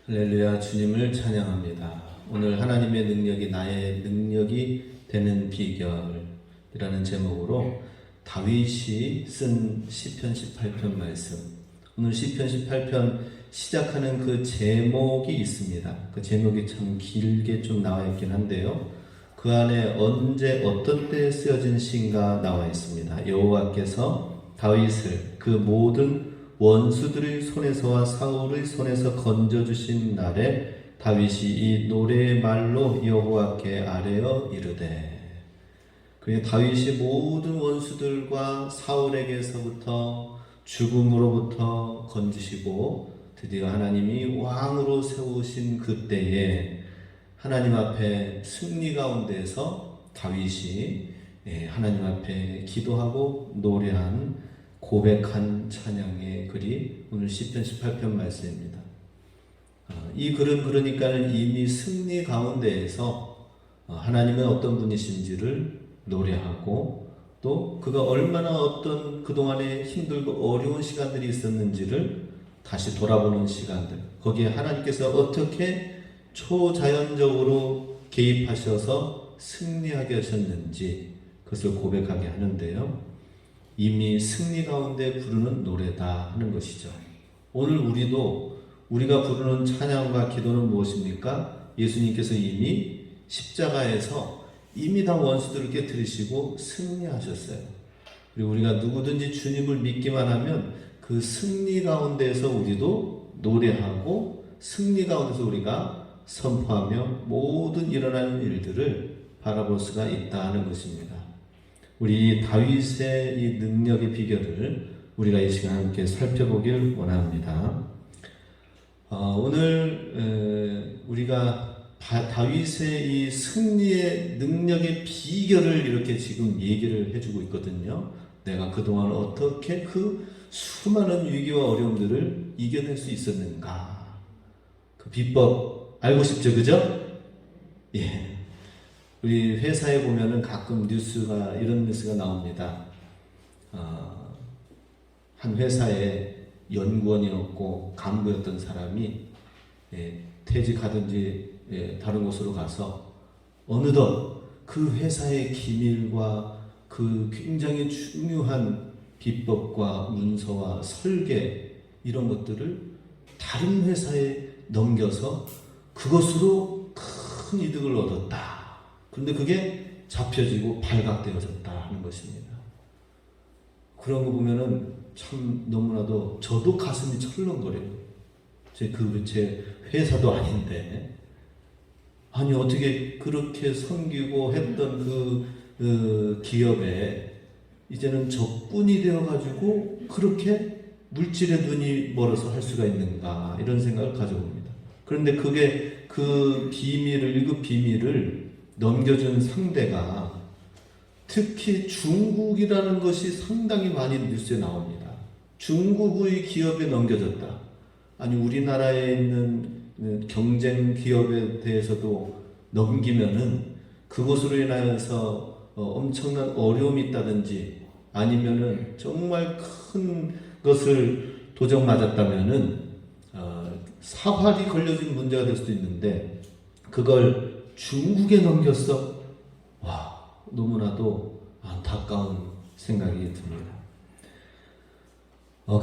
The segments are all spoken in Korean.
할렐루야, 주님을 찬양합니다. 오늘 하나님의 능력이 나의 능력이 되는 비결이라는 제목으로 다윗이 쓴 시편 18편 말씀. 오늘 시편 18편 시작하는 그 제목이 있습니다. 그 제목이 참 길게 좀 나와 있긴 한데요. 그 안에 언제 어떤 때에 쓰여진 시인가 나와 있습니다. 여호와께서 다윗을 그 모든 원수들의 손에서와 사울의 손에서 건져주신 날에 다윗이 이 노래의 말로 여호와께 아뢰어 이르되. 그러니까 다윗이 모든 원수들과 사울에게서부터 죽음으로부터 건지시고 드디어 하나님이 왕으로 세우신 그때에 하나님 앞에 승리 가운데서 다윗이 하나님 앞에 기도하고 노래한 고백한 찬양의 글이 오늘 시편 18편 말씀입니다. 이 글은 그러니까 이미 승리 가운데에서 하나님은 어떤 분이신지를 노래하고 또 그가 얼마나 어떤 그동안에 힘들고 어려운 시간들이 있었는지를 다시 돌아보는 시간들, 거기에 하나님께서 어떻게 초자연적으로 개입하셔서 승리하게 하셨는지 그것을 고백하게 하는데요. 이미 승리 가운데 부르는 노래다 하는 것이죠. 오늘 우리가 부르는 찬양과 기도는 무엇입니까? 예수님께서 이미 십자가에서 이미 다 원수들을 깨뜨리시고 승리하셨어요. 그리고 우리가 누구든지 주님을 믿기만 하면 그 승리 가운데서 우리도 노래하고 승리 가운데서 우리가 선포하며 모든 일어나는 일들을 바라볼 수가 있다 하는 것입니다. 우리 다윗의 이 능력의 비결을 우리가 이 시간 함께 살펴보길 원합니다. 오늘 우리가 다윗의 이 승리의 능력의 비결을 이렇게 지금 얘기를 해주고 있거든요. 내가 그동안 어떻게 그 수많은 위기와 어려움들을 이겨낼 수 있었는가. 그 비법 알고 싶죠, 그죠? 예. 우리 회사에 보면은 가끔 이런 뉴스가 나옵니다. 한 회사에 연구원이었고 간부였던 사람이 퇴직하든지 다른 곳으로 가서 어느덧 그 회사의 기밀과 그 굉장히 중요한 비법과 문서와 설계 이런 것들을 다른 회사에 넘겨서 그것으로 큰 이득을 얻었다. 그런데 그게 잡혀지고 발각되어졌다 하는 것입니다. 그런 거 보면은 참 너무나도 저도 가슴이 철렁거려요. 제 회사도 아닌데 아니 어떻게 그렇게 섬기고 했던 그 기업에 이제는 적군이 되어가지고 그렇게 물질의 눈이 멀어서 할 수가 있는가 이런 생각을 가져봅니다. 그런데 그게 그 비밀을 1급 비밀을 넘겨준 상대가 특히 중국이라는 것이 상당히 많이 뉴스에 나옵니다. 중국의 기업에 넘겨졌다. 아니 우리나라에 있는 경쟁 기업에 대해서도 넘기면은 그것으로 인하여서 엄청난 어려움이 있다든지 아니면은 정말 큰 것을 도적 맞았다면은 사활이 걸려진 문제가 될 수도 있는데 그걸 중국에 넘겼어. 와, 너무나도 안타까운 생각이 듭니다.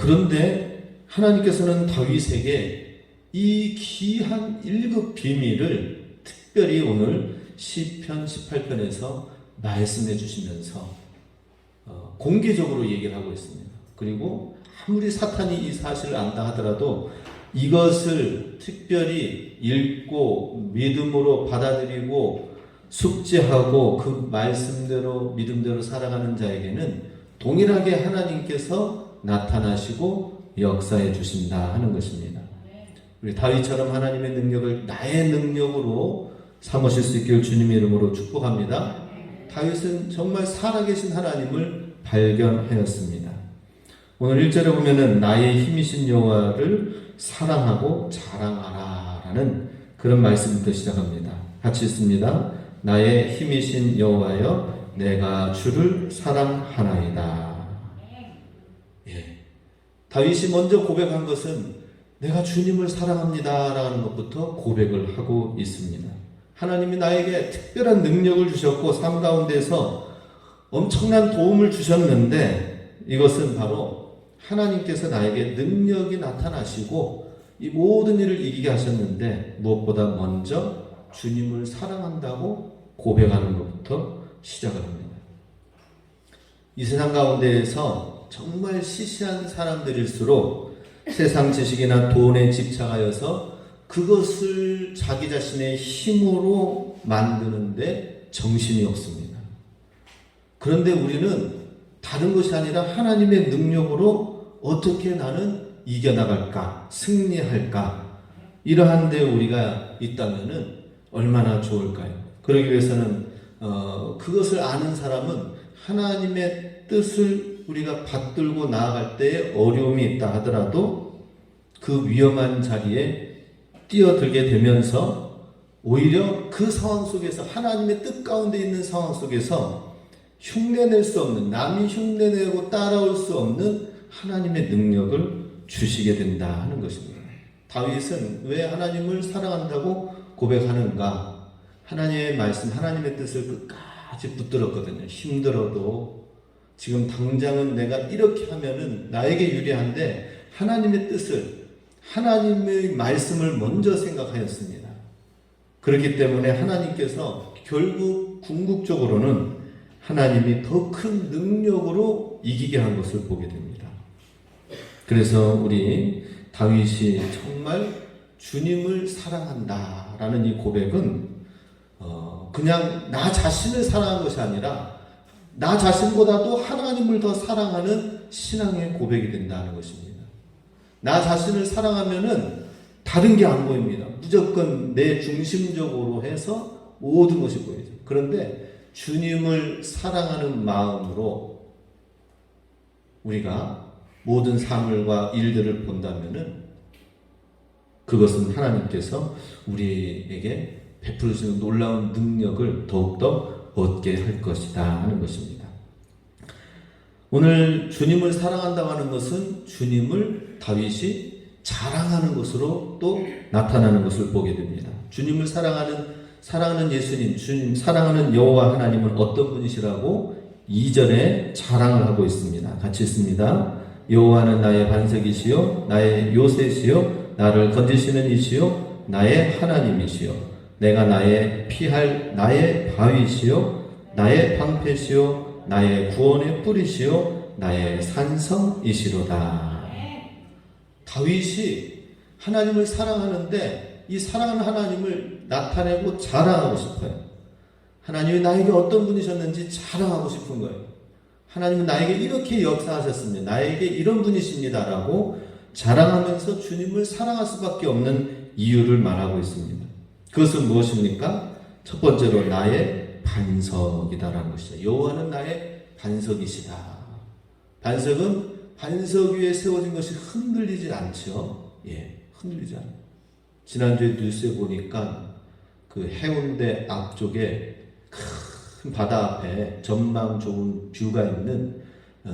그런데 하나님께서는 다윗에게 이 귀한 1급 비밀을 특별히 오늘 시편 18편에서 말씀해 주시면서 공개적으로 얘기를 하고 있습니다. 그리고 아무리 사탄이 이 사실을 안다 하더라도 이것을 특별히 읽고 믿음으로 받아들이고 숙지하고 그 말씀대로 믿음대로 살아가는 자에게는 동일하게 하나님께서 나타나시고 역사해 주신다 하는 것입니다. 우리 다윗처럼 하나님의 능력을 나의 능력으로 삼으실 수 있기를 주님의 이름으로 축복합니다. 다윗은 정말 살아계신 하나님을 발견하였습니다. 오늘 1절에 보면은 나의 힘이신 여호와를 사랑하고 자랑하라 라는 그런 말씀부터 시작합니다. 같이 읽습니다. 나의 힘이신 여호와여 내가 주를 사랑하나이다. 다윗이 먼저 고백한 것은 내가 주님을 사랑합니다라는 것부터 고백을 하고 있습니다. 하나님이 나에게 특별한 능력을 주셨고 삶 가운데서 엄청난 도움을 주셨는데 이것은 바로 하나님께서 나에게 능력이 나타나시고 이 모든 일을 이기게 하셨는데 무엇보다 먼저 주님을 사랑한다고 고백하는 것부터 시작을 합니다. 이 세상 가운데에서 정말 시시한 사람들일수록 세상 지식이나 돈에 집착하여서 그것을 자기 자신의 힘으로 만드는데 정신이 없습니다. 그런데 우리는 다른 것이 아니라 하나님의 능력으로 어떻게 나는 이겨나갈까, 승리할까, 이러한 데 우리가 있다면 얼마나 좋을까요? 그러기 위해서는 그것을 아는 사람은 하나님의 뜻을 우리가 받들고 나아갈 때에 어려움이 있다 하더라도 그 위험한 자리에 뛰어들게 되면서 오히려 그 상황 속에서 하나님의 뜻 가운데 있는 상황 속에서 흉내낼 수 없는, 남이 흉내내고 따라올 수 없는 하나님의 능력을 주시게 된다 하는 것입니다. 다윗은 왜 하나님을 사랑한다고 고백하는가? 하나님의 말씀, 하나님의 뜻을 끝까지 붙들었거든요. 힘들어도 지금 당장은 내가 이렇게 하면은 나에게 유리한데 하나님의 뜻을, 하나님의 말씀을 먼저 생각하였습니다. 그렇기 때문에 하나님께서 결국 궁극적으로는 하나님이 더 큰 능력으로 이기게 한 것을 보게 됩니다. 그래서 우리 다윗이 정말 주님을 사랑한다라는 이 고백은 그냥 나 자신을 사랑한 것이 아니라 나 자신보다도 하나님을 더 사랑하는 신앙의 고백이 된다는 것입니다. 나 자신을 사랑하면은 다른 게 안 보입니다. 무조건 내 중심적으로 해서 모든 것이 보이죠. 그런데 주님을 사랑하는 마음으로 우리가 모든 사물과 일들을 본다면은 그것은 하나님께서 우리에게 베풀으시는 놀라운 능력을 더욱더 얻게 할 것이다 하는 것입니다. 오늘 주님을 사랑한다고 하는 것은 주님을 다윗이 자랑하는 것으로 또 나타나는 것을 보게 됩니다. 주님을 사랑하는 예수님, 주님 사랑하는 여호와 하나님은 어떤 분이시라고 2절에 자랑을 하고 있습니다. 같이 읽습니다. 여호와는 나의 반석이시요 나의 요새시요 나를 건지시는 이시요 나의 하나님이시요 내가 나의 피할 나의 바위시요 나의 방패시요 나의 구원의 뿌리시요 나의 산성이시로다. 다윗이 하나님을 사랑하는데 이 사랑하는 하나님을 나타내고 자랑하고 싶어요. 하나님이 나에게 어떤 분이셨는지 자랑하고 싶은 거예요. 하나님은 나에게 이렇게 역사하셨습니다. 나에게 이런 분이십니다라고 자랑하면서 주님을 사랑할 수밖에 없는 이유를 말하고 있습니다. 그것은 무엇입니까? 첫 번째로 나의 반석이다라는 것이죠. 여호와는 나의 반석이시다. 반석은 반석 위에 세워진 것이 흔들리지 않죠. 흔들리지 않아요. 지난주에 뉴스에 보니까 그 해운대 앞쪽에 큰 바다 앞에 전망 좋은 뷰가 있는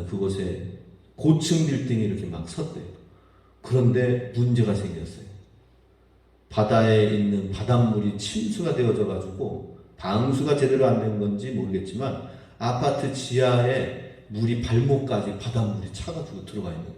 그곳에 고층 빌딩이 이렇게 막 섰대요. 그런데 문제가 생겼어요. 바다에 있는 바닷물이 침수가 되어져 가지고 방수가 제대로 안 된 건지 모르겠지만 아파트 지하에 물이 발목까지 바닷물이 차가지고 들어가 있는 거예요.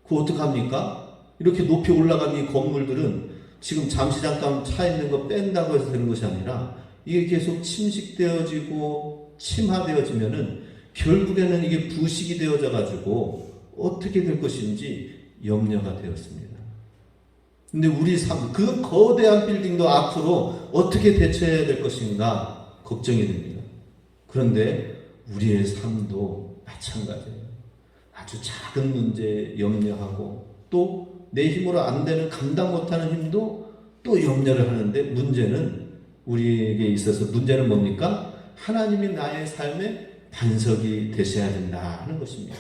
그거 어떡합니까? 이렇게 높이 올라간 이 건물들은 지금 잠시 잠깐 차 있는 거 뺀다고 해서 되는 것이 아니라 이게 계속 침식되어지고 침하되어지면은 결국에는 이게 부식이 되어져 가지고 어떻게 될 것인지 염려가 되었습니다. 근데 우리 삶, 그 거대한 빌딩도 앞으로 어떻게 대처해야 될 것인가 걱정이 됩니다. 그런데 우리의 삶도 마찬가지예요. 아주 작은 문제 염려하고 또 내 힘으로 안 되는 감당 못하는 힘도 또 염려를 하는데 문제는 우리에게 있어서 문제는 뭡니까? 하나님이 나의 삶의 반석이 되셔야 된다 하는 것입니다.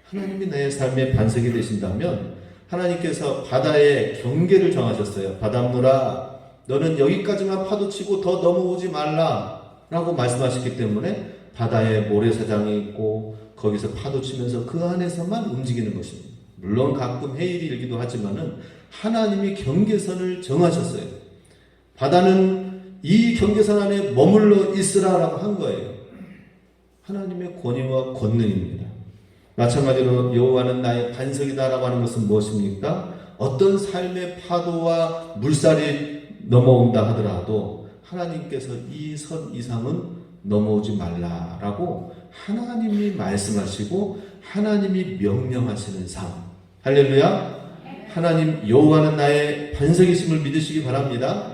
하나님이 나의 삶의 반석이 되신다면 하나님께서 바다의 경계를 정하셨어요. 바닷물아 너는 여기까지만 파도치고 더 넘어오지 말라 라고 말씀하셨기 때문에 바다에 모래사장이 있고 거기서 파도치면서 그 안에서만 움직이는 것입니다. 물론 가끔 해일이 일기도 하지만은 하나님이 경계선을 정하셨어요. 바다는 이 경계선 안에 머물러 있으라라고 한 거예요. 하나님의 권위와 권능입니다. 마찬가지로 여호와는 나의 반석이다라고 하는 것은 무엇입니까? 어떤 삶의 파도와 물살이 넘어온다 하더라도 하나님께서 이 선 이상은 넘어오지 말라라고 하나님이 말씀하시고 하나님이 명령하시는 삶. 할렐루야. 하나님 여호와는 나의 반석이심을 믿으시기 바랍니다.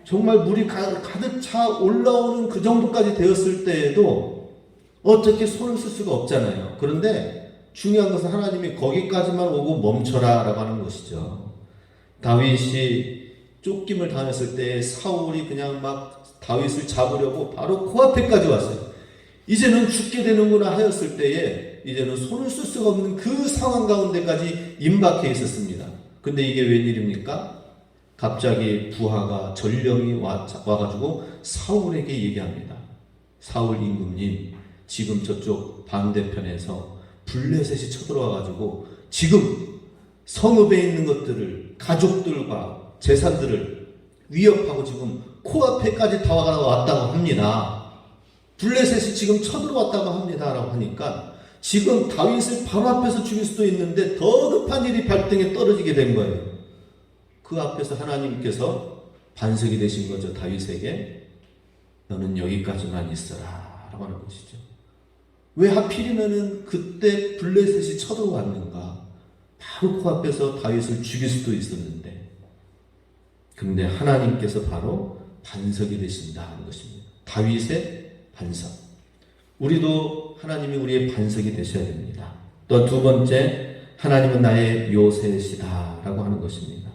정말 물이 가득 차 올라오는 그 정도까지 되었을 때에도 어떻게 손을 쓸 수가 없잖아요. 그런데 중요한 것은 하나님이 거기까지만 오고 멈춰라 라고 하는 것이죠. 다윗이 쫓김을 당했을 때 사울이 그냥 막 다윗을 잡으려고 바로 코앞에까지 왔어요. 이제는 죽게 되는구나 하였을 때에 이제는 손을 쓸 수가 없는 그 상황 가운데까지 임박해 있었습니다. 근데 이게 웬일입니까? 갑자기 부하가 전령이 와가지고 사울에게 얘기합니다. 사울 임금님, 지금 저쪽 반대편에서 블레셋이 쳐들어와가지고 지금 성읍에 있는 것들을, 가족들과 재산들을 위협하고 지금 코앞에까지 다가왔다고 합니다. 블레셋이 지금 쳐들어왔다고 합니다. 라고 하니까 지금 다윗을 바로 앞에서 죽일 수도 있는데 더 급한 일이 발등에 떨어지게 된 거예요. 그 앞에서 하나님께서 반석이 되신 거죠. 다윗에게 너는 여기까지만 있어라 라고 하는 것이죠. 왜 하필이면은 그때 블레셋이 쳐들어왔는가? 바로 코앞에서 다윗을 죽일 수도 있었는데, 근데 하나님께서 바로 반석이 되신다 하는 것입니다. 다윗의 반석. 우리도 하나님이 우리의 반석이 되셔야 됩니다. 또 두 번째, 하나님은 나의 요새시다 라고 하는 것입니다.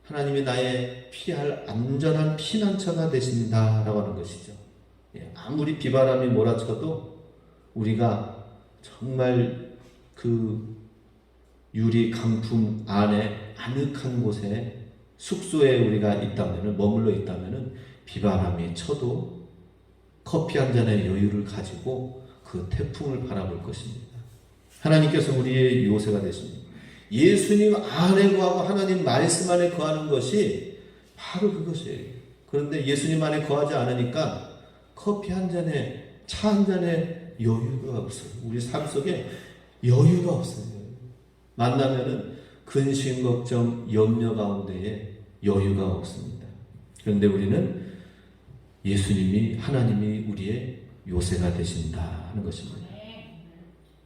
하나님이 나의 피할 안전한 피난처가 되신다 라고 하는 것이죠. 아무리 비바람이 몰아쳐도 우리가 정말 그 유리 강품 안에 아늑한 곳에 숙소에 우리가 있다면은, 머물러 있다면은 비바람이 쳐도 커피 한 잔의 여유를 가지고 그 태풍을 바라볼 것입니다. 하나님께서 우리의 요새가 되십니다. 예수님 안에 거하고 하나님 말씀 안에 거하는 것이 바로 그것이에요. 그런데 예수님 안에 거하지 않으니까 커피 한 잔에, 차 한 잔에 여유가 없어요. 우리 삶 속에 여유가 없어요. 만나면은 근심, 걱정, 염려 가운데에 여유가 없습니다. 그런데 우리는 예수님이, 하나님이 우리의 요새가 되신다 하는 것입니다.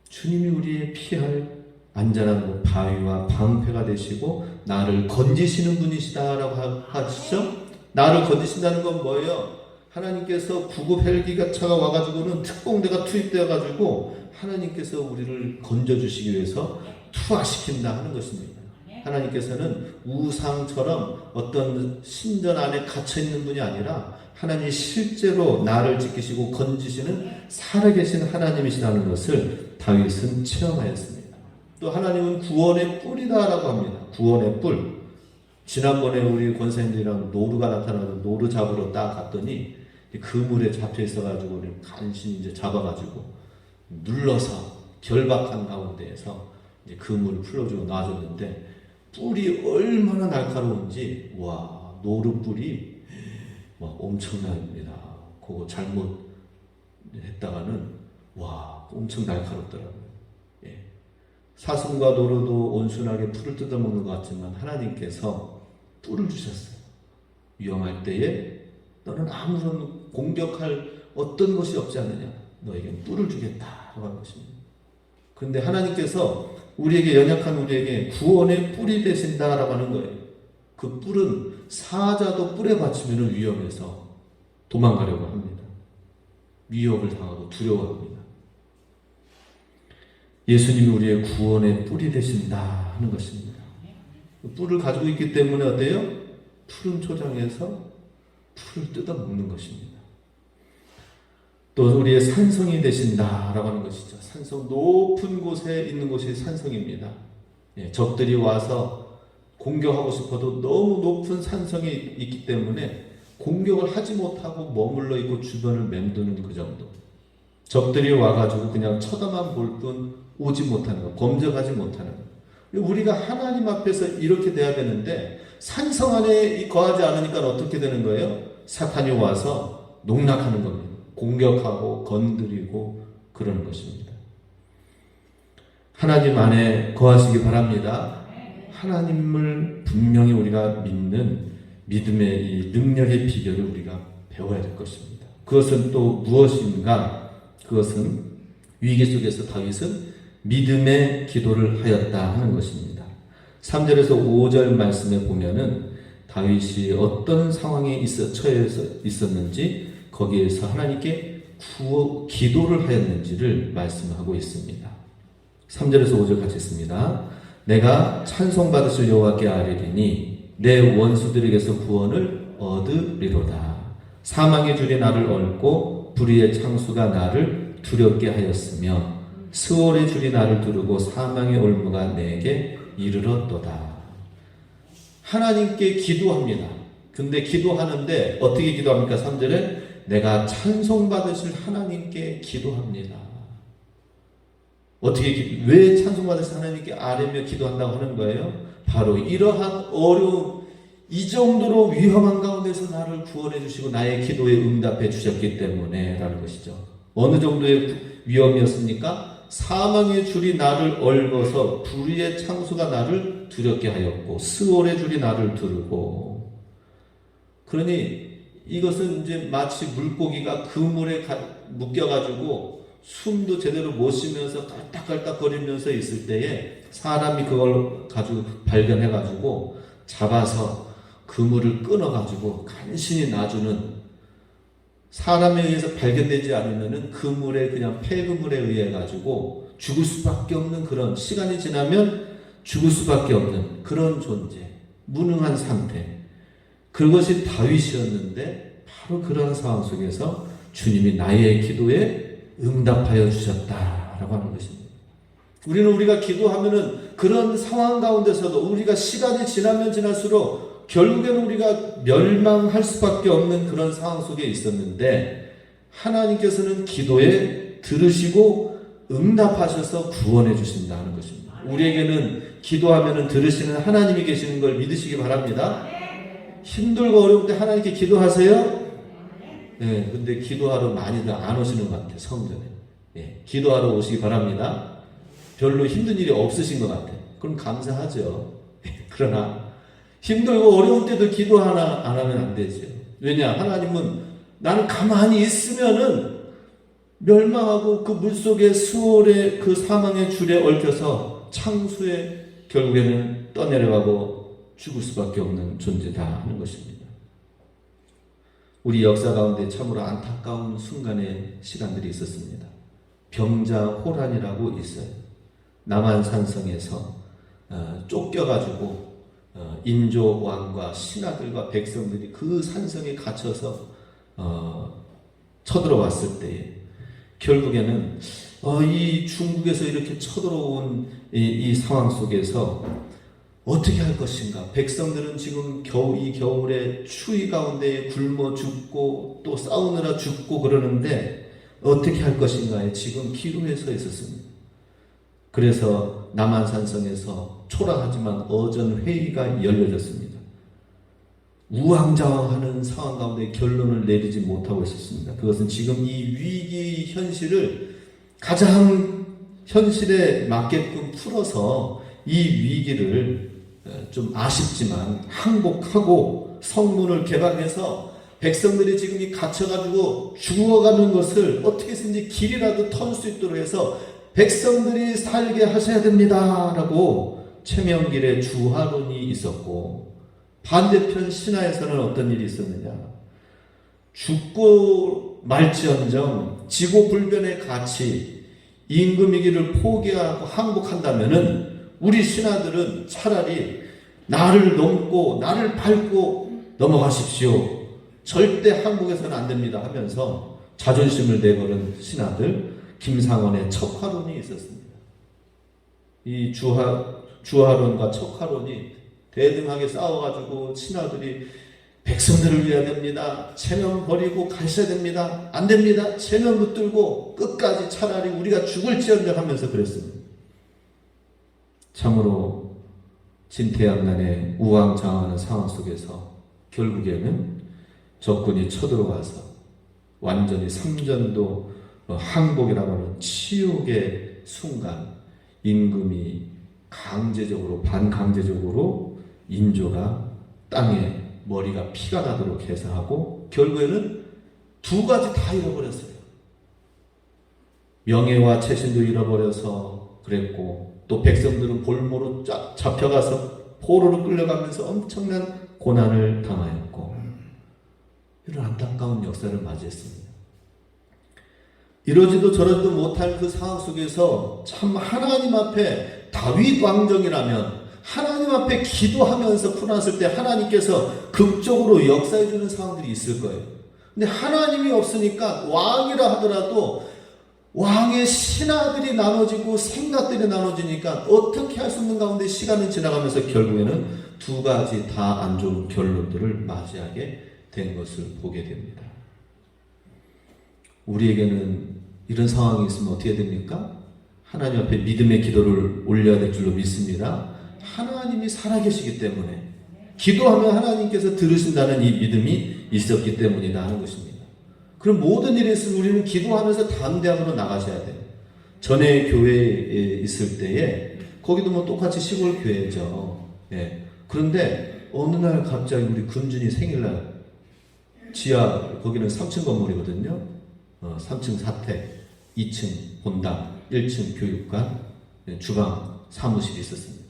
주님이 우리의 피할 안전한 바위와 방패가 되시고 나를 건지시는 분이시다라고 하시죠. 나를 건지신다는 건 뭐예요? 하나님께서 구급 헬기가 차가 와가지고는 특공대가 투입되어가지고 하나님께서 우리를 건져주시기 위해서 투하시킨다 하는 것입니다. 하나님께서는 우상처럼 어떤 신전 안에 갇혀있는 분이 아니라 하나님이 실제로 나를 지키시고 건지시는 살아계신 하나님이시라는 것을 다윗은 체험하였습니다. 또 하나님은 구원의 뿔이다라고 합니다. 구원의 뿔. 지난번에 우리 권사님들이랑 노루가 나타나서 노루 잡으러 딱 갔더니 그물에 잡혀 있어가지고 간신히 이제 잡아가지고 눌러서 결박한 가운데에서 이제 그물을 풀어주고 놔줬는데 뿔이 얼마나 날카로운지, 와, 노루 뿔이 막 엄청납니다. 그거 잘못 했다가는 와, 엄청 날카롭더라고요. 예. 사슴과 노루도 온순하게 풀을 뜯어먹는 것 같지만 하나님께서 뿔을 주셨어요. 위험할 때에 너는 아무런 공격할 어떤 것이 없지 않느냐, 너에겐 뿔을 주겠다라고 하는 것입니다. 그런데 하나님께서 우리에게, 연약한 우리에게 구원의 뿔이 되신다라고 하는 거예요. 그 뿔은 사자도 뿔에 받치면 위험해서 도망가려고 합니다. 위협을 당하고 두려워합니다. 예수님이 우리의 구원의 뿔이 되신다 하는 것입니다. 그 뿔을 가지고 있기 때문에 어때요? 푸른 초장에서 풀을 뜯어먹는 것입니다. 또 우리의 산성이 되신다라고 하는 것이죠. 산성, 높은 곳에 있는 곳이 산성입니다. 예, 적들이 와서 공격하고 싶어도 너무 높은 산성이 있기 때문에 공격을 하지 못하고 머물러 있고 주변을 맴도는 그 정도. 적들이 와가지고 그냥 쳐다만 볼 뿐 오지 못하는 것, 범접하지 못하는 것. 우리가 하나님 앞에서 이렇게 돼야 되는데 산성 안에 거하지 않으니까 어떻게 되는 거예요? 사탄이 와서 농락하는 겁니다. 공격하고 건드리고 그러는 것입니다. 하나님 안에 거하시기 바랍니다. 하나님을 분명히 우리가 믿는 믿음의 이 능력의 비결을 우리가 배워야 될 것입니다. 그것은 또 무엇인가? 그것은 위기 속에서 다윗은 믿음의 기도를 하였다 하는 것입니다. 3절에서 5절 말씀에 보면은 다윗이 어떤 상황에 처해서 있었는지 거기에서 하나님께 기도를 하였는지를 말씀하고 있습니다. 3절에서 5절 같이 읽습니다. 내가 찬송받으실 여호와께 아뢰리니 내 원수들에게서 구원을 얻으리로다. 사망의 줄이 나를 얽고 불의의 창수가 나를 두렵게 하였으며 스월의 줄이 나를 두르고 사망의 올무가 내게 이르렀도다. 하나님께 기도합니다. 근데 기도하는데 어떻게 기도합니까? 3절에 내가 찬송받으실 하나님께 기도합니다. 왜 찬송받으실 하나님께 아뢰며 기도한다고 하는 거예요? 바로 이러한 어려움, 이 정도로 위험한 가운데서 나를 구원해 주시고 나의 기도에 응답해 주셨기 때문에 라는 것이죠. 어느 정도의 위험이었습니까? 사망의 줄이 나를 얽어서 불의의 창수가 나를 두렵게 하였고 스월의 줄이 나를 두르고. 그러니 이것은 이제 마치 물고기가 그물에 묶여가지고 숨도 제대로 못 쉬면서 깔딱깔딱거리면서 있을 때에 사람이 그걸 가지고 발견해가지고 잡아서 그물을 끊어가지고 간신히 놔주는, 사람에 의해서 발견되지 않으면은 그물에 그냥 폐그물에 의해 가지고 죽을 수밖에 없는, 그런 시간이 지나면 죽을 수밖에 없는 그런 존재, 무능한 상태. 그것이 다윗이었는데 바로 그런 상황 속에서 주님이 나의 기도에 응답하여 주셨다라고 하는 것입니다. 우리가 기도하면은 그런 상황 가운데서도 우리가 시간이 지나면 지날수록 결국에는 우리가 멸망할 수밖에 없는 그런 상황 속에 있었는데 하나님께서는 기도에 들으시고 응답하셔서 구원해 주신다는 것입니다. 우리에게는 기도하면은 들으시는 하나님이 계시는 걸 믿으시기 바랍니다. 힘들고 어려울 때 하나님께 기도하세요. 네, 근데 기도하러 많이들 안 오시는 것 같아요. 성전에. 네, 기도하러 오시기 바랍니다. 별로 힘든 일이 없으신 것 같아요. 그럼 감사하죠. 그러나 힘들고 어려울 때도 기도 하나 안 하면 안 되죠. 왜냐? 하나님은 나는 가만히 있으면은 멸망하고 그 물속에 수월의 그 사망의 줄에 얽혀서 창수에 결국에는 떠내려가고 죽을 수밖에 없는 존재다 하는 것입니다. 우리 역사 가운데 참으로 안타까운 순간의 시간들이 있었습니다. 병자 호란이라고 있어요. 남한산성에서 쫓겨가지고 인조 왕과 신하들과 백성들이 그 산성에 갇혀서 쳐들어왔을 때에 결국에는 이 중국에서 이렇게 쳐들어온 이 상황 속에서 어떻게 할 것인가? 백성들은 지금 이 겨울에 추위 가운데 굶어 죽고 또 싸우느라 죽고 그러는데 어떻게 할 것인가에 지금 기로에 서 있었습니다. 그래서 남한산성에서 초라하지만 어전 회의가 열려졌습니다. 우왕좌왕하는 상황 가운데 결론을 내리지 못하고 있었습니다. 그것은 지금 이 위기 현실을 가장 현실에 맞게끔 풀어서 이 위기를 좀 아쉽지만 항복하고 성문을 개방해서 백성들이 지금 이 갇혀가지고 죽어가는 것을 어떻게 해서든지 길이라도 털 수 있도록 해서 백성들이 살게 하셔야 됩니다 라고 최명길의 주화론이 있었고, 반대편 신하에서는 어떤 일이 있었느냐? 죽고 말지언정 지고불변의 가치, 임금이기를 포기하고 항복한다면은 우리 신하들은 차라리 나를 넘고 나를 밟고 넘어가십시오. 절대 항복해서는 안 됩니다 하면서 자존심을 내거는 신하들, 김상원의 척화론이 있었습니다. 이 주화론과 척화론이 대등하게 싸워가지고 신하들이 백성들을 위해야 됩니다. 체면 버리고 가셔야 됩니다. 안 됩니다. 체면 붙들고 끝까지 차라리 우리가 죽을지언정 하면서 그랬습니다. 참으로 진퇴양난의 우왕좌왕하는 상황 속에서 결국에는 적군이 쳐들어와서 완전히 삼전도 항복이라고 하는 치욕의 순간 임금이 강제적으로 반강제적으로 인조가 땅에 머리가 피가 나도록 해서 하고 결국에는 두 가지 다 잃어버렸어요. 명예와 체신도 잃어버려서 그랬고 또 백성들은 볼모로 잡혀가서 포로로 끌려가면서 엄청난 고난을 당하였고 이런 안타까운 역사를 맞이했습니다. 이러지도 저러지도 못할 그 상황 속에서 참 하나님 앞에 다윗 왕정이라면 하나님 앞에 기도하면서 풀어놨을 때 하나님께서 극적으로 역사해 주는 상황들이 있을 거예요. 근데 하나님이 없으니까 왕이라 하더라도 왕의 신하들이 나눠지고 생각들이 나눠지니까 어떻게 할 수 없는 가운데 시간이 지나가면서 결국에는 두 가지 다 안 좋은 결론들을 맞이하게 된 것을 보게 됩니다. 우리에게는 이런 상황이 있으면 어떻게 됩니까? 하나님 앞에 믿음의 기도를 올려야 될 줄로 믿습니다. 하나님이 살아계시기 때문에 기도하면 하나님께서 들으신다는 이 믿음이 있었기 때문이다 하는 것입니다. 그럼 모든 일에 있으면 우리는 기도하면서 담대함으로 나가셔야 돼요. 전에 교회에 있을 때에 거기도 뭐 똑같이 시골 교회죠. 예. 그런데 어느 날 갑자기 우리 군준이 생일날 지하 거기는 3층 건물이거든요. 3층 사택, 2층 본당, 1층 교육관, 주방, 사무실이 있었습니다.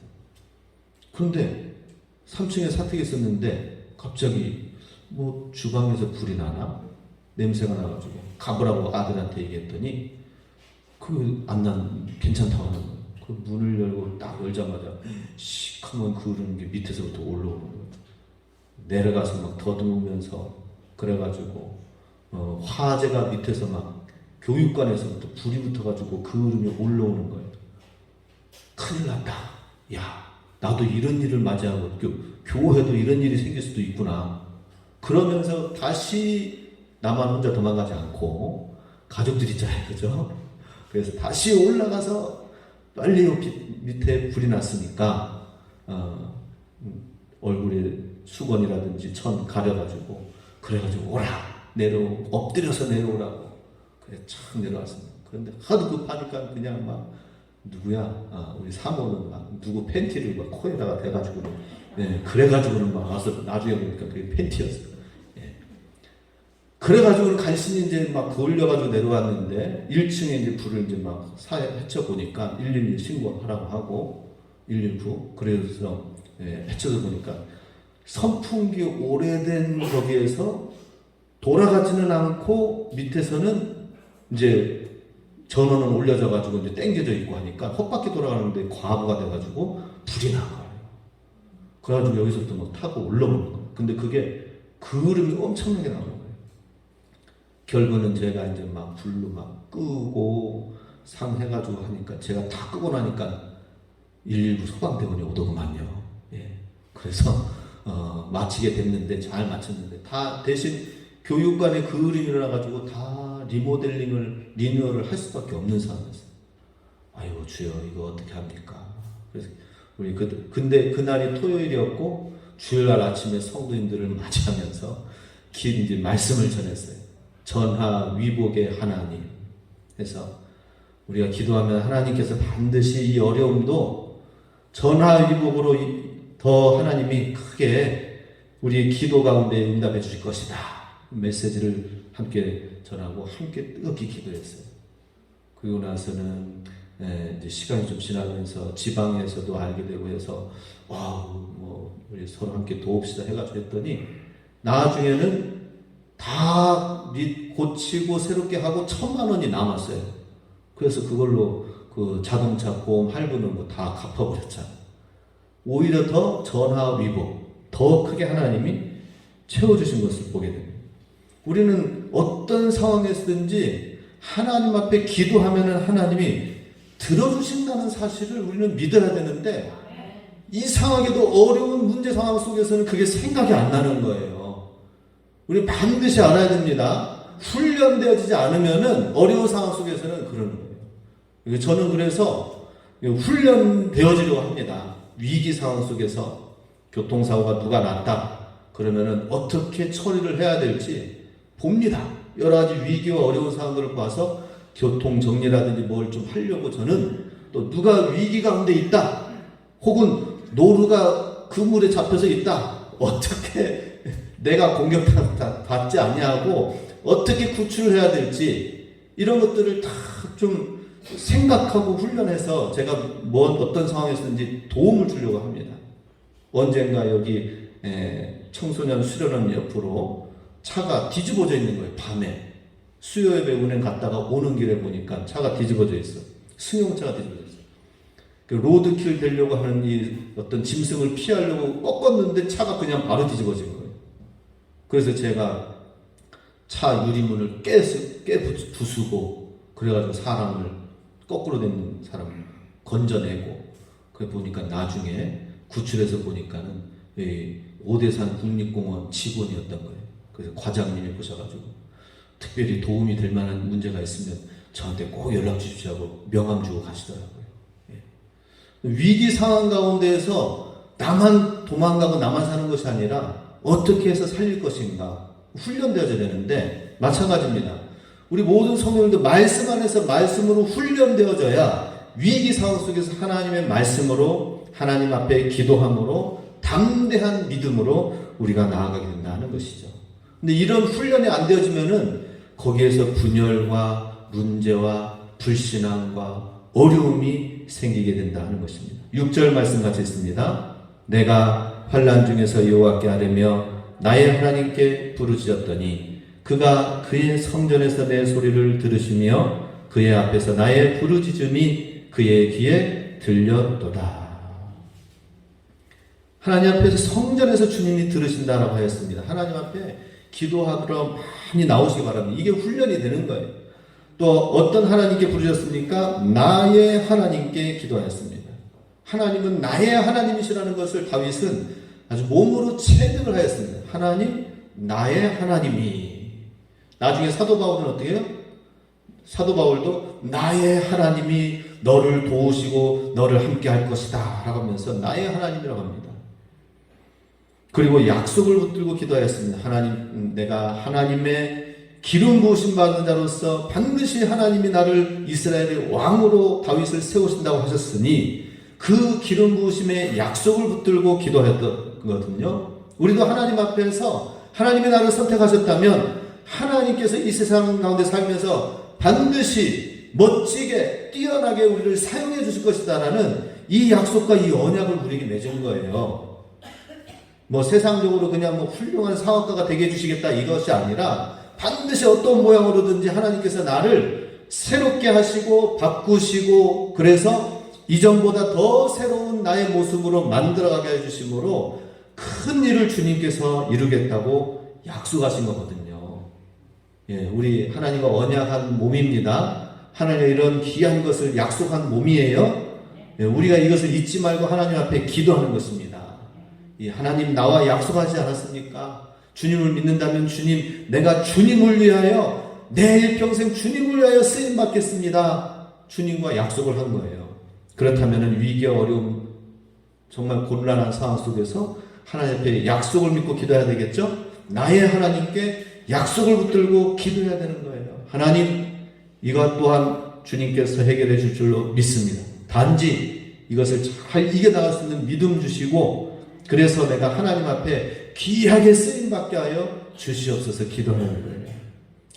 그런데 3층에 사택이 있었는데 갑자기 뭐 주방에서 불이 나나? 냄새가 나가지고 가보라고 아들한테 얘기했더니 그 안 난 괜찮다고 하는 거예요. 그 문을 열고 딱 열자마자 시커먼 그 흐르는 게 밑에서부터 올라오는 거예요. 내려가서 막 더듬으면서 그래가지고 화재가 밑에서 막 교육관에서부터 불이 붙어가지고 그 흐름이 올라오는 거예요. 큰일 났다. 야, 나도 이런 일을 맞이하고 교회도 이런 일이 생길 수도 있구나. 그러면서 다시 나만 혼자 도망가지 않고 가족들이 있잖아요. 그죠? 그래서 다시 올라가서 빨리 밑에 불이 났으니까 얼굴에 수건이라든지 천 가려가지고 그래가지고 오라 엎드려서 내려오라고 그래 참 내려왔습니다. 그런데 하도 급하니까 그냥 막 누구야? 우리 사모는 막 누구 팬티를 막 코에다가 대가지고 그래가지고는 막 와서 나중에 보니까 그게 팬티였어요. 그래가지고 간신히 이제 막 올려가지고 내려왔는데 1층에 이제 불을 이제 막 헤쳐보니까 112 신고하라고 하고 119 그래서 헤쳐서 보니까 선풍기 오래된 거기에서 돌아가지는 않고 밑에서는 이제 전원은 올려져가지고 이제 당겨져 있고 하니까 헛바퀴 돌아가는데 과부가 돼가지고 불이 난 거예요. 그래가지고 여기서부터 막 타고 올라오는 거예요. 근데 그게 그름이 엄청나게 나오는 거예요. 결국은 제가 이제 막 불로 막 끄고 상해가지고 하니까 제가 다 끄고 나니까 119 소방대원이 오더구만요. 그래서 마치게 됐는데 잘 마쳤는데 다 대신 교육관에 그 흐름이 일어나가지고 다 리뉴얼을 할 수밖에 없는 상황이었어요. 아유 주여 이거 어떻게 합니까? 그래서 우리 근데 그날이 토요일이었고 주일날 아침에 성도님들을 맞이하면서 긴 이제 말씀을 전했어요. 전하 위복의 하나님 해서 우리가 기도하면 하나님께서 반드시 이 어려움도 전하 위복으로 더 하나님이 크게 우리의 기도 가운데 응답해 주실 것이다. 메시지를 함께 전하고 함께 뜨겁게 기도했어요. 그리고 나서는 이제 시간이 좀 지나면서 지방에서도 알게 되고 해서 뭐 우리 서로 함께 도웁시다 해가지고 했더니 나중에는 다 고치고 새롭게 하고 1,000만 원이 남았어요. 그래서 그걸로 그 자동차 보험 할부는 뭐 다 갚아버렸잖아요. 오히려 더 전하 위복, 더 크게 하나님이 채워주신 것을 보게 됩니다. 우리는 어떤 상황에서든지 하나님 앞에 기도하면 하나님이 들어주신다는 사실을 우리는 믿어야 되는데 이상하게도 어려운 문제 상황 속에서는 그게 생각이 안 나는 거예요. 우리 반드시 알아야 됩니다. 훈련되어지지 않으면은 어려운 상황 속에서는 그러는 거예요. 저는 그래서 훈련되어지려고 합니다. 위기 상황 속에서 교통사고가 누가 났다 그러면은 어떻게 처리를 해야 될지 봅니다. 여러 가지 위기와 어려운 상황들을 봐서 교통 정리라든지 뭘 좀 하려고 저는 또 누가 위기 가운데 있다 혹은 노루가 그물에 잡혀서 있다 어떻게 내가 공격받지 아니하고 어떻게 구출을 해야 될지 이런 것들을 다 좀 생각하고 훈련해서 제가 어떤 상황에서든지 도움을 주려고 합니다. 언젠가 여기 청소년 수련원 옆으로 차가 뒤집어져 있는 거예요. 밤에 수요예배 운행 갔다가 오는 길에 보니까 차가 뒤집어져 있어. 승용차가 뒤집어져 있어. 그 로드킬 되려고 하는 이 어떤 짐승을 피하려고 꺾었는데 차가 그냥 바로 뒤집어진 거예요. 그래서 제가 차 유리문을 부수고 그래가지고 사람을 거꾸로 된 사람을 건져내고 그래 보니까 나중에 구출해서 보니까는 오대산 국립공원 직원이었던 거예요. 그래서 과장님이 보셔가지고 특별히 도움이 될 만한 문제가 있으면 저한테 꼭 연락 주십시오 하고 명함 주고 가시더라고요. 위기 상황 가운데에서 나만 도망가고 나만 사는 것이 아니라 어떻게 해서 살릴 것인가 훈련되어져야 되는데 마찬가지입니다. 우리 모든 성도들도 말씀 안에서 말씀으로 훈련되어져야 위기 상황 속에서 하나님의 말씀으로 하나님 앞에 기도함으로 담대한 믿음으로 우리가 나아가게 된다는 것이죠. 근데 이런 훈련이 안 되어지면은 거기에서 분열과 문제와 불신앙과 어려움이 생기게 된다는 것입니다. 6절 말씀 같이 있습니다. 내가 환난 중에서 여호와께 아뢰며 나의 하나님께 부르짖었더니 그가 그의 성전에서 내 소리를 들으시며 그의 앞에서 나의 부르짖음이 그의 귀에 들렸도다. 하나님 앞에서 성전에서 주님이 들으신다라고 하였습니다. 하나님 앞에 기도하러 많이 나오시기 바랍니다. 이게 훈련이 되는 거예요. 또 어떤 하나님께 부르셨습니까? 나의 하나님께 기도하였습니다. 하나님은 나의 하나님이시라는 것을 다윗은 아주 몸으로 체득을 하였습니다. 하나님, 나의 하나님이. 나중에 사도 바울은 어떻게 해요? 사도 바울도 나의 하나님이 너를 도우시고 너를 함께 할 것이다 라고 하면서 나의 하나님이라고 합니다. 그리고 약속을 붙들고 기도하였습니다. 하나님, 내가 하나님의 기름 부으심 받은 자로서 반드시 하나님이 나를 이스라엘의 왕으로 다윗을 세우신다고 하셨으니 그 기름 부으심의 약속을 붙들고 기도하였거든요. 우리도 하나님 앞에서 하나님이 나를 선택하셨다면 하나님께서 이 세상 가운데 살면서 반드시 멋지게 뛰어나게 우리를 사용해 주실 것이다라는 이 약속과 이 언약을 우리에게 맺은 거예요. 뭐 세상적으로 그냥 뭐 훌륭한 사업가가 되게 해주시겠다 이것이 아니라 반드시 어떤 모양으로든지 하나님께서 나를 새롭게 하시고 바꾸시고 그래서 이전보다 더 새로운 나의 모습으로 만들어가게 해주심으로 큰 일을 주님께서 이루겠다고 약속하신 거거든요. 예, 우리 하나님과 언약한 몸입니다. 하나님의 이런 귀한 것을 약속한 몸이에요. 예, 우리가 이것을 잊지 말고 하나님 앞에 기도하는 것입니다. 이 하나님 나와 약속하지 않았습니까? 주님을 믿는다면 주님, 내가 주님을 위하여 내 일평생 주님을 위하여 쓰임 받겠습니다. 주님과 약속을 한 거예요. 그렇다면 위기와 어려움 정말 곤란한 상황 속에서 하나님 앞에 약속을 믿고 기도해야 되겠죠? 나의 하나님께 약속을 붙들고 기도해야 되는 거예요. 하나님, 이것 또한 주님께서 해결해 줄 줄로 믿습니다. 단지 이것을 잘 이겨나갈 수 있는 믿음 주시고 그래서 내가 하나님 앞에 귀하게 쓰임받게 하여 주시옵소서 기도하는 거예요.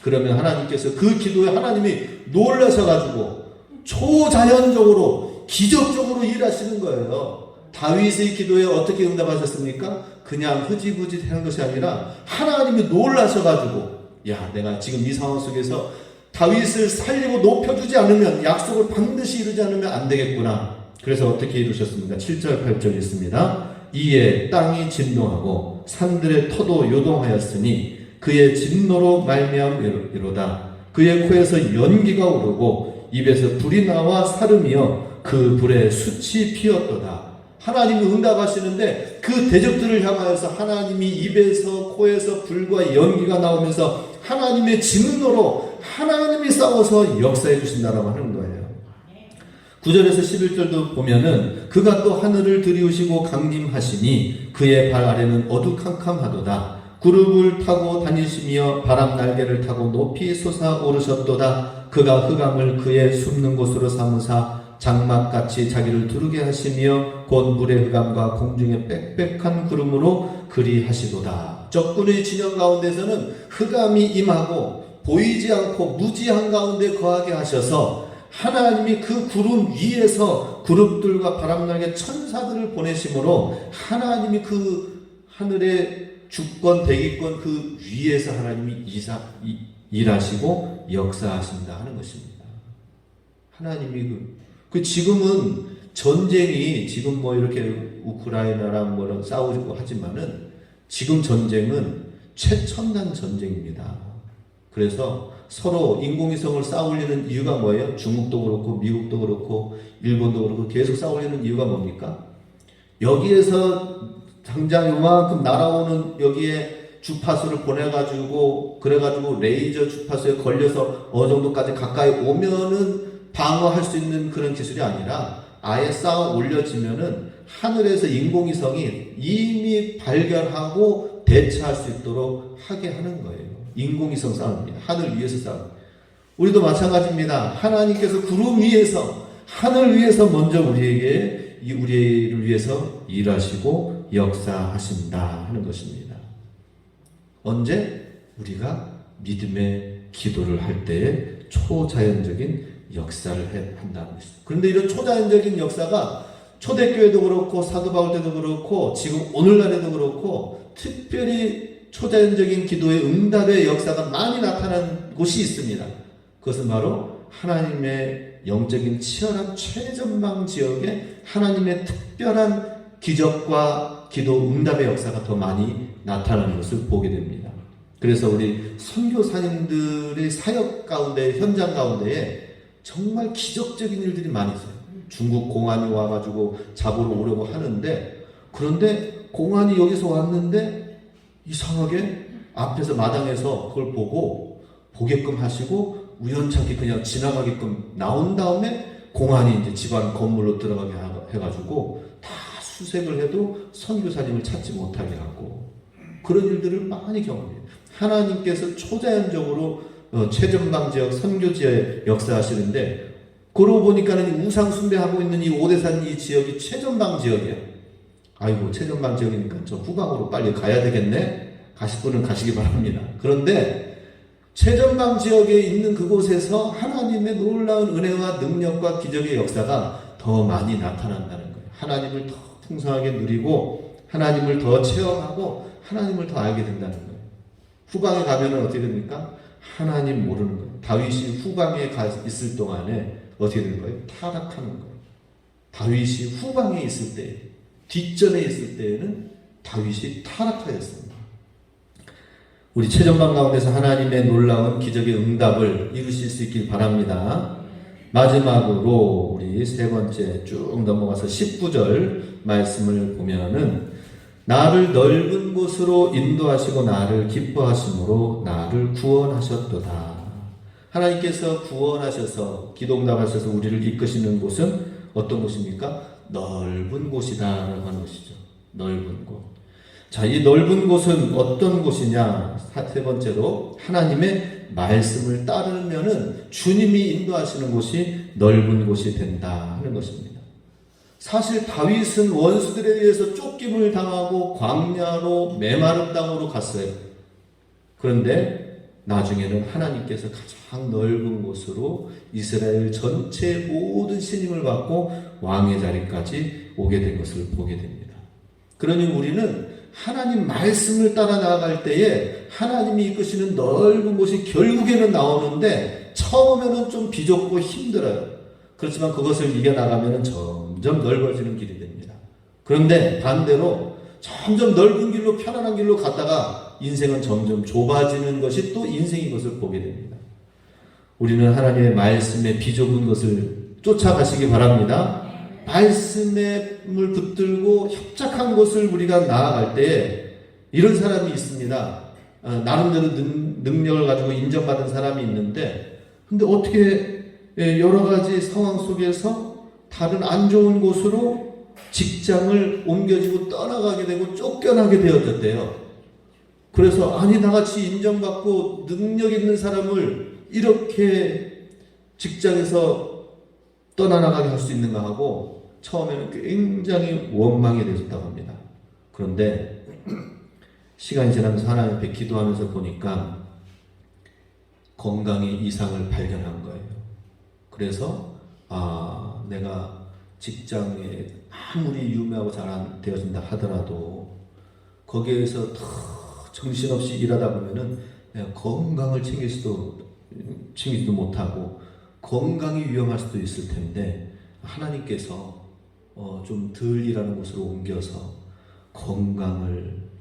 그러면 하나님께서 그 기도에 하나님이 놀라셔가지고 초자연적으로 기적적으로 일하시는 거예요. 다윗의 기도에 어떻게 응답하셨습니까? 그냥 흐지부지 하는 것이 아니라 하나님이 놀라셔가지고 야, 내가 지금 이 상황 속에서 다윗을 살리고 높여주지 않으면 약속을 반드시 이루지 않으면 안 되겠구나. 그래서 어떻게 이루셨습니까? 7절 8절 있습니다. 이에 땅이 진동하고 산들의 터도 요동하였으니 그의 진노로 말미암이로다. 그의 코에서 연기가 오르고 입에서 불이 나와 사름이여 그 불에 숯이 피었도다. 하나님이 응답하시는데 그 대적들을 향하여서 하나님이 입에서 코에서 불과 연기가 나오면서 하나님의 진노로 하나님이 싸워서 역사해 주신다라고 하는 거예요. 9절에서 11절도 보면은 그가 또 하늘을 들이우시고 강림하시니 그의 발 아래는 어두캄캄하도다. 구름을 타고 다니시며 바람 날개를 타고 높이 솟아오르셨도다. 그가 흑암을 그의 숨는 곳으로 삼으사 장막같이 자기를 두르게 하시며 곧 물의 흑암과 공중의 빽빽한 구름으로 그리하시도다. 적군의 진영 가운데서는 흑암이 임하고 보이지 않고 무지한 가운데 거하게 하셔서 하나님이 그 구름 위에서 그룹들과 바람날개 천사들을 보내심으로 하나님이 그 하늘의 주권 대기권 그 위에서 하나님이 일하시고 역사하신다 하는 것입니다. 하나님이 그 지금은 전쟁이 지금 뭐 이렇게 우크라이나랑 뭐 싸우고 하지만은 지금 전쟁은 최첨단 전쟁입니다. 그래서 서로 인공위성을 쌓아올리는 이유가 뭐예요? 중국도 그렇고 미국도 그렇고 일본도 그렇고 계속 쌓아올리는 이유가 뭡니까? 여기에서 당장 요만큼 날아오는 여기에 주파수를 보내가지고 그래가지고 레이저 주파수에 걸려서 어느 정도까지 가까이 오면은 방어할 수 있는 그런 기술이 아니라 아예 쌓아 올려지면은 하늘에서 인공위성이 이미 발견하고 대처할 수 있도록 하게 하는 거예요. 인공위성 싸움입니다. 하늘 위에서 싸움. 우리도 마찬가지입니다. 하나님께서 구름 위에서 하늘 위에서 먼저 우리를 위해서 일하시고 역사하신다 하는 것입니다. 언제? 우리가 믿음의 기도를 할 때에 초자연적인 역사를 한다는 것입니다. 그런데 이런 초자연적인 역사가 초대교회도 그렇고 사도 바울 때도 그렇고 지금 오늘날에도 그렇고 특별히 초자연적인 기도의 응답의 역사가 많이 나타난 곳이 있습니다. 그것은 바로 하나님의 영적인 치열한 최전방 지역에 하나님의 특별한 기적과 기도 응답의 역사가 더 많이 나타나는 것을 보게 됩니다. 그래서 우리 선교사님들의 사역 가운데 현장 가운데에 정말 기적적인 일들이 많이 있어요. 중국 공안이 와가지고 잡으러 오려고 하는데 그런데 공안이 여기서 왔는데 이상하게 앞에서 마당에서 그걸 보게끔 하시고 우연찮게 그냥 지나가게끔 나온 다음에 공안이 이제 집안 건물로 들어가게 해가지고 다 수색을 해도 선교사님을 찾지 못하게 하고 그런 일들을 많이 경험해요. 하나님께서 초자연적으로 최전방 지역 선교지에 역사하시는데 그러고 보니까는 우상 숭배하고 있는 이 오대산 이 지역이 최전방 지역이에요. 아이고 최전방 지역이니까 저 후방으로 빨리 가야 되겠네. 가실 분은 가시기 바랍니다. 그런데 최전방 지역에 있는 그곳에서 하나님의 놀라운 은혜와 능력과 기적의 역사가 더 많이 나타난다는 거예요. 하나님을 더 풍성하게 누리고 하나님을 더 체험하고 하나님을 더 알게 된다는 거예요. 후방에 가면은 어떻게 됩니까? 하나님 모르는 거예요. 다윗이 후방에 있을 동안에 어떻게 되는 거예요? 타락하는 거예요. 다윗이 후방에 있을 때, 뒷전에 있을 때에는 다윗이 타락하였습니다. 우리 최전방 가운데서 하나님의 놀라운 기적의 응답을 이루실 수 있길 바랍니다. 마지막으로 우리 세 번째 쭉 넘어가서 19절 말씀을 보면은 나를 넓은 곳으로 인도하시고 나를 기뻐하심으로 나를 구원하셨도다. 하나님께서 구원하셔서 기도응답하셔서 우리를 이끄시는 곳은 어떤 곳입니까? 넓은 곳이다라고 하는 것이죠. 넓은 곳. 자, 이 넓은 곳은 어떤 곳이냐? 세 번째로 하나님의 말씀을 따르면은 주님이 인도하시는 곳이 넓은 곳이 된다 하는 것입니다. 사실 다윗은 원수들에 의해서 쫓김을 당하고 광야로 메마른 땅으로 갔어요. 그런데 나중에는 하나님께서 가장 넓은 곳으로 이스라엘 전체 모든 신임을 받고 왕의 자리까지 오게 된 것을 보게 됩니다. 그러니 우리는 하나님 말씀을 따라 나아갈 때에 하나님이 이끄시는 넓은 곳이 결국에는 나오는데 처음에는 좀 비좁고 힘들어요. 그렇지만 그것을 이겨나가면 점점 넓어지는 길이 됩니다. 그런데 반대로 점점 넓은 길로 편안한 길로 갔다가 인생은 점점 좁아지는 것이 또 인생인 것을 보게 됩니다. 우리는 하나님의 말씀에 비좁은 것을 쫓아가시기 바랍니다. 말씀을 붙들고 협착한 곳을 우리가 나아갈 때 이런 사람이 있습니다. 나름대로 능력을 가지고 인정받은 사람이 있는데, 근데 어떻게 여러 가지 상황 속에서 다른 안 좋은 곳으로 직장을 옮겨지고 떠나가게 되고 쫓겨나게 되었대요. 그래서 아니 나같이 인정받고 능력 있는 사람을 이렇게 직장에서 떠나나가게 할 수 있는가 하고 처음에는 굉장히 원망이 되셨다고 합니다. 그런데 시간이 지나면서 하나님 앞에 기도하면서 보니까 건강의 이상을 발견한 거예요. 그래서 내가 직장에 아무리 유명하고 되어진다 하더라도 거기에서 더 정신없이 일하다 보면은 내가 건강을 챙기지도 못하고 건강이 위험할 수도 있을 텐데 하나님께서 좀 덜 일하는 곳으로 옮겨서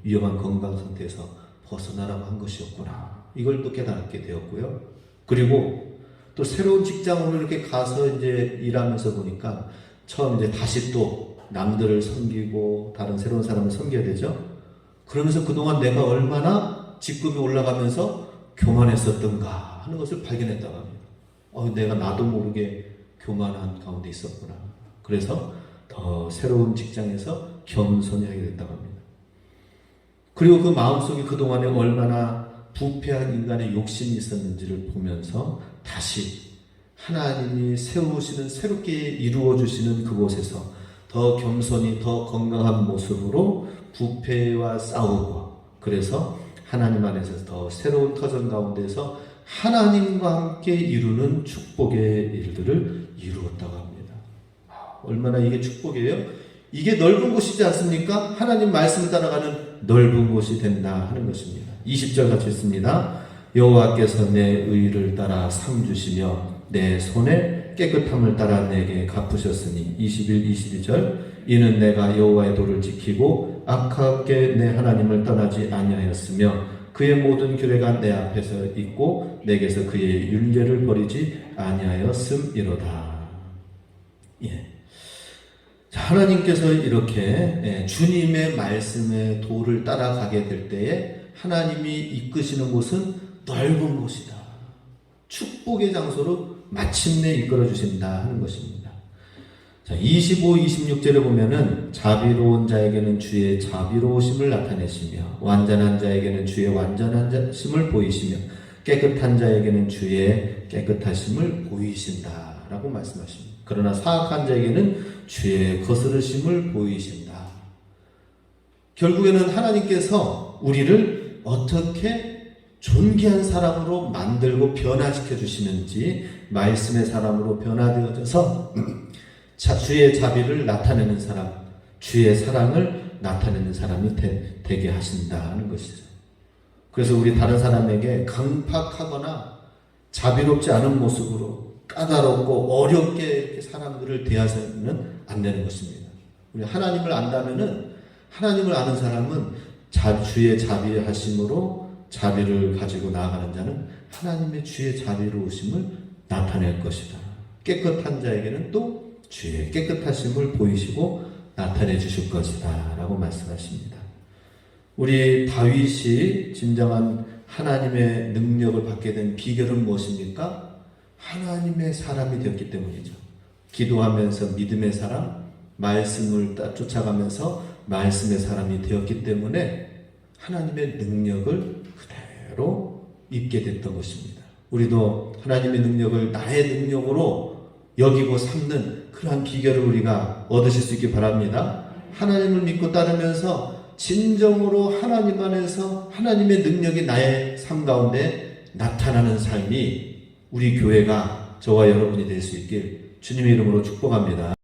위험한 건강 상태에서 벗어나라고 한 것이었구나. 이걸 또 깨닫게 되었고요. 그리고 또 새로운 직장으로 이렇게 가서 이제 일하면서 보니까 처음 이제 다시 또 남들을 섬기고 다른 새로운 사람을 섬겨야 되죠. 그러면서 그동안 내가 얼마나 직급이 올라가면서 교만했었던가 하는 것을 발견했다고 합니다. 내가 나도 모르게 교만한 가운데 있었구나. 그래서 더 새로운 직장에서 겸손히 하게 됐다고 합니다. 그리고 그 마음속에 그동안에 얼마나 부패한 인간의 욕심이 있었는지를 보면서 다시 하나님이 세우시는 새롭게 이루어주시는 그곳에서 더 겸손히 더 건강한 모습으로 부패와 싸우고 그래서 하나님 안에서 더 새로운 터전 가운데서 하나님과 함께 이루는 축복의 일들을 이루었다고 합니다. 얼마나 이게 축복이에요? 이게 넓은 곳이지 않습니까? 하나님 말씀을 따라가는 넓은 곳이 된다 하는 것입니다. 20절 같이 읽습니다. 여호와께서 내 의를 따라 상 주시며 내 손에 깨끗함을 따라 내게 갚으셨으니 21, 22절 이는 내가 여호와의 도를 지키고 악하게 내 하나님을 떠나지 아니하였으며 그의 모든 규례가 내 앞에서 있고 내게서 그의 율례를 버리지 아니하였음이로다. 예. 자, 하나님께서 이렇게 주님의 말씀의 도를 따라가게 될 때에 하나님이 이끄시는 곳은 넓은 곳이다. 축복의 장소로 마침내 이끌어 주신다 하는 것입니다. 자, 25, 26절에 보면은 자비로운 자에게는 주의 자비로우심을 나타내시며 완전한 자에게는 주의 완전하심을 보이시며 깨끗한 자에게는 주의 깨끗하심을 보이신다 라고 말씀하십니다. 그러나 사악한 자에게는 주의 거스르심을 보이신다. 결국에는 하나님께서 우리를 어떻게 존귀한 사람으로 만들고 변화시켜 주시는지 말씀의 사람으로 변화되어져서 주의 자비를 나타내는 사람, 주의 사랑을 나타내는 사람이 되게 하신다는 것이죠. 그래서 우리 다른 사람에게 강팍하거나 자비롭지 않은 모습으로 까다롭고 어렵게 이렇게 사람들을 대하서는 안 되는 것입니다. 우리 하나님을 안다면은 하나님을 아는 사람은 주의 자비하심으로 자비를 가지고 나아가는 자는 하나님의 주의 자비로우심을 나타낼 것이다. 깨끗한 자에게는 또 주의 깨끗하심을 보이시고 나타내 주실 것이다 라고 말씀하십니다. 우리 다윗이 진정한 하나님의 능력을 받게 된 비결은 무엇입니까? 하나님의 사람이 되었기 때문이죠. 기도하면서 믿음의 사람, 말씀을 쫓아가면서 말씀의 사람이 되었기 때문에 하나님의 능력을 그대로 입게 됐던 것입니다. 우리도 하나님의 능력을 나의 능력으로 여기고 삼는 그러한 비결을 우리가 얻으실 수 있기 바랍니다. 하나님을 믿고 따르면서 진정으로 하나님 안에서 하나님의 능력이 나의 삶 가운데 나타나는 삶이 우리 교회가 저와 여러분이 될 수 있길 주님의 이름으로 축복합니다.